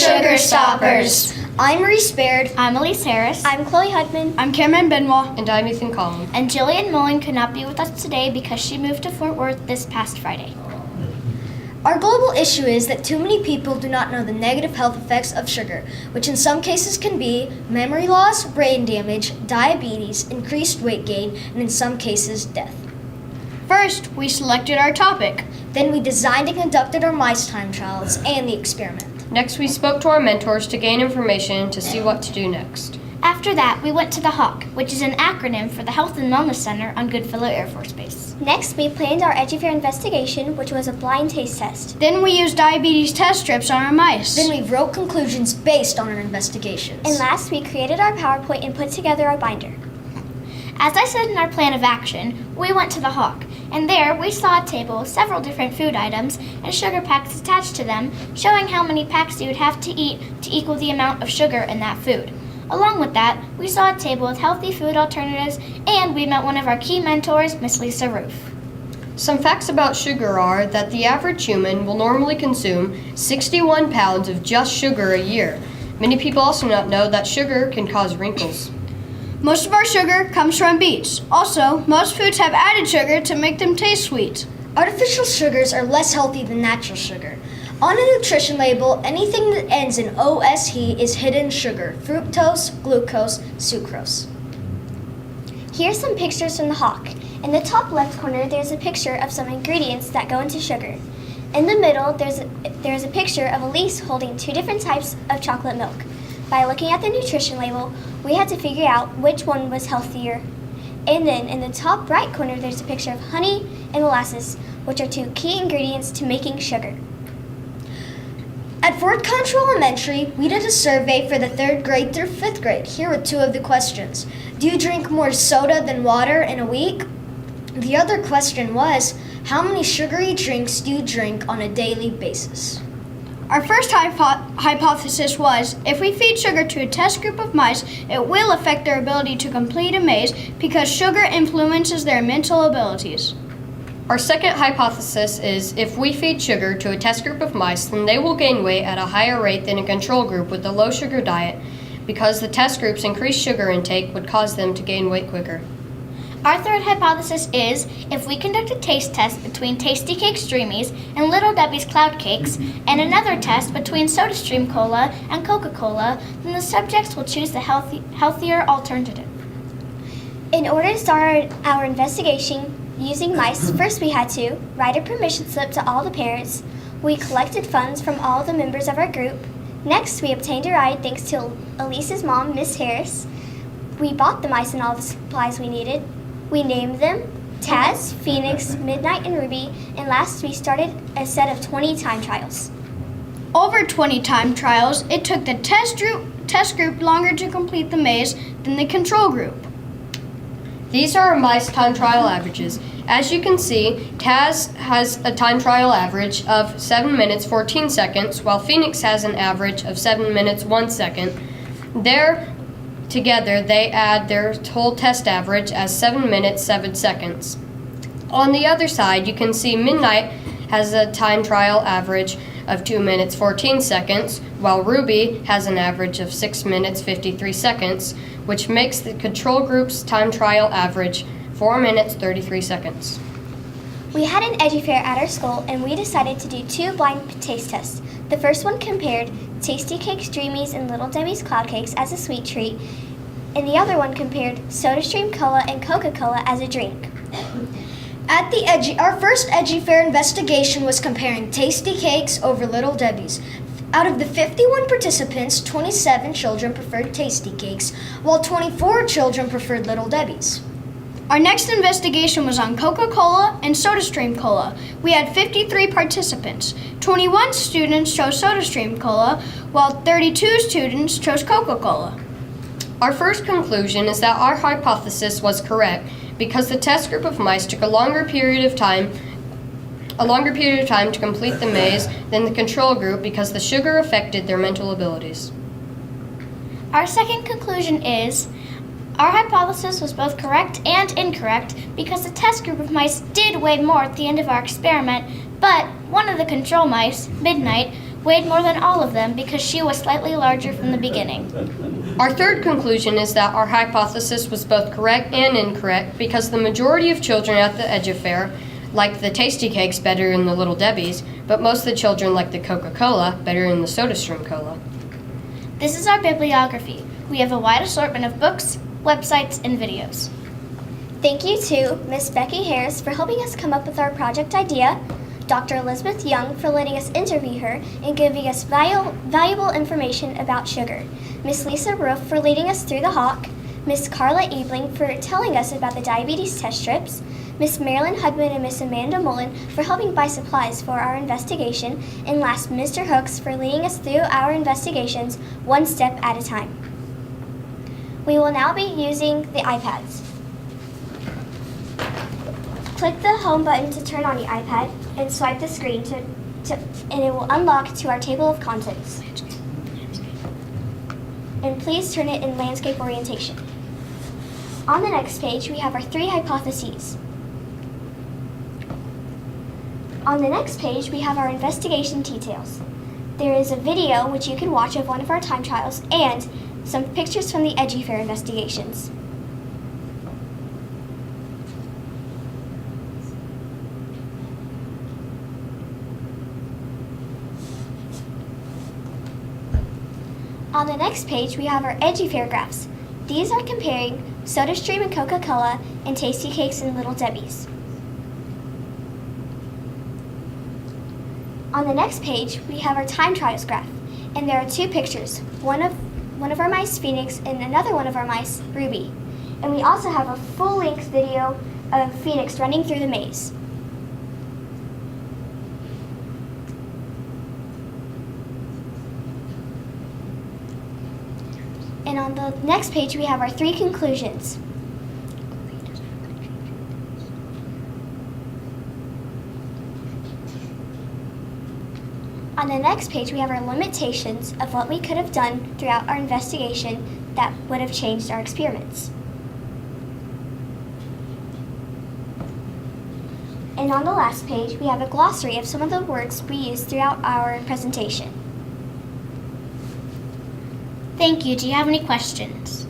Sugar Stoppers. I'm Reese Baird. I'm Elise Harris. I'm Chloe Hudman. I'm Benoit. And I'm Ethan Collum. And Jillian Mullen could not be with us today because she moved to Fort Worth this past Friday. Our global issue is that too many people do not know the negative health effects of sugar, which in some cases can be memory loss, brain damage, diabetes, increased weight gain, and in some cases, death. First, we selected our topic. Then we designed and conducted our mice time trials and the experiment. Next, we spoke to our mentors to gain information to see what to do next. After that, we went to the HAWK, which is an acronym for the Health and Wellness Center on Goodfellow Air Force Base. Next, we planned our Edgy Fair investigation, which was a blind taste test. Then we used diabetes test strips on our mice. Then we wrote conclusions based on our investigations. And last, we created our PowerPoint and put together our binder. As I said in our plan of action, we went to the HAWK, and there we saw a table with several different food items and sugar packs attached to them, showing how many packs you would have to eat to equal the amount of sugar in that food. Along with that, we saw a table with healthy food alternatives, and we met one of our key mentors, Miss Lisa Roof. Some facts about sugar are that the average human will normally consume 61 pounds of just sugar a year. Many people also not know that sugar can cause wrinkles. Most of our sugar comes from beets. Also, most foods have added sugar to make them taste sweet. Artificial sugars are less healthy than natural sugar. On a nutrition label, anything that ends in OSE is hidden sugar: fructose, glucose, sucrose. Here's some pictures from the HAWK. In the top left corner, there's a picture of some ingredients that go into sugar. In the middle, there's a picture of Elise holding two different types of chocolate milk. By looking at the nutrition label, we had to figure out which one was healthier. And then in the top right corner, there's a picture of honey and molasses, which are two key ingredients to making sugar. At Fort Concho Elementary, we did a survey for the 3rd grade through 5th grade. Here are two of the questions. Do you drink more soda than water in a week? The other question was, how many sugary drinks do you drink on a daily basis? Our first hypothesis was, if we feed sugar to a test group of mice, it will affect their ability to complete a maze because sugar influences their mental abilities. Our second hypothesis is if we feed sugar to a test group of mice, then they will gain weight at a higher rate than a control group with a low sugar diet because the test group's increased sugar intake would cause them to gain weight quicker. Our third hypothesis is, if we conduct a taste test between Tasty Cakes Dreamies and Little Debbie's Cloud Cakes, and another test between SodaStream Cola and Coca-Cola, then the subjects will choose the healthier alternative. In order to start our investigation using mice, first we had to write a permission slip to all the parents. We collected funds from all the members of our group. Next, we obtained a ride thanks to Elise's mom, Miss Harris. We bought the mice and all the supplies we needed. We named them Taz, Phoenix, Midnight, and Ruby, and last we started a set of 20 time trials. Over 20 time trials, it took the test group longer to complete the maze than the control group. These are our mice time trial averages. As you can see, Taz has a time trial average of 7 minutes 14 seconds, while Phoenix has an average of 7 minutes 1 second. Together, they add their whole test average as 7 minutes 7 seconds. On the other side, you can see Midnight has a time trial average of 2 minutes 14 seconds, while Ruby has an average of 6 minutes 53 seconds, which makes the control group's time trial average 4 minutes 33 seconds. We had an Edgy Fair at our school, and we decided to do 2 blind taste tests. The first one compared Tasty Cakes Dreamies and Little Debbie's Cloud Cakes as a sweet treat, and the other one compared SodaStream Cola and Coca-Cola as a drink. At our first Edgy Fair investigation was comparing Tasty Cakes over Little Debbie's. Out of the 51 participants, 27 children preferred Tasty Cakes, while 24 children preferred Little Debbie's. Our next investigation was on Coca-Cola and SodaStream Cola. We had 53 participants. 21 students chose SodaStream Cola, while 32 students chose Coca-Cola. Our first conclusion is that our hypothesis was correct because the test group of mice took a longer period of time to complete the maze than the control group because the sugar affected their mental abilities. Our second conclusion is, our hypothesis was both correct and incorrect because the test group of mice did weigh more at the end of our experiment, but one of the control mice, Midnight, weighed more than all of them because she was slightly larger from the beginning. Our third conclusion is that our hypothesis was both correct and incorrect because the majority of children at the Edgy Fair liked the tasty cakes better than the Little Debbie's, but most of the children liked the Coca-Cola better than the SodaStream Cola. This is our bibliography. We have a wide assortment of books, websites, and videos. Thank you to Miss Becky Harris for helping us come up with our project idea, Dr. Elizabeth Young for letting us interview her and giving us valuable information about sugar, Miss Lisa Roof for leading us through the hawk, Miss Carla Ebling for telling us about the diabetes test strips, Miss Marilyn Hudman and Miss Amanda Mullen for helping buy supplies for our investigation, and last, Mr. Hooks for leading us through our investigations one step at a time. We will now be using the iPads. Click the home button to turn on the iPad and swipe the screen and it will unlock to our table of contents. And please turn it in landscape orientation. On the next page, we have our 3 hypotheses. On the next page, we have our investigation details. There is a video which you can watch of one of our time trials and some pictures from the Edgy Fair investigations. On the next page, we have our Edgy Fair graphs. These are comparing SodaStream and Coca-Cola and Tasty Cakes and Little Debbie's. On the next page, we have our time trials graph, and there are 2 pictures, one of our mice, Phoenix, and another one of our mice, Ruby. And we also have a full-length video of Phoenix running through the maze. And on the next page, we have our 3 conclusions. On the next page, we have our limitations of what we could have done throughout our investigation that would have changed our experiments. And on the last page, we have a glossary of some of the words we used throughout our presentation. Thank you. Do you have any questions?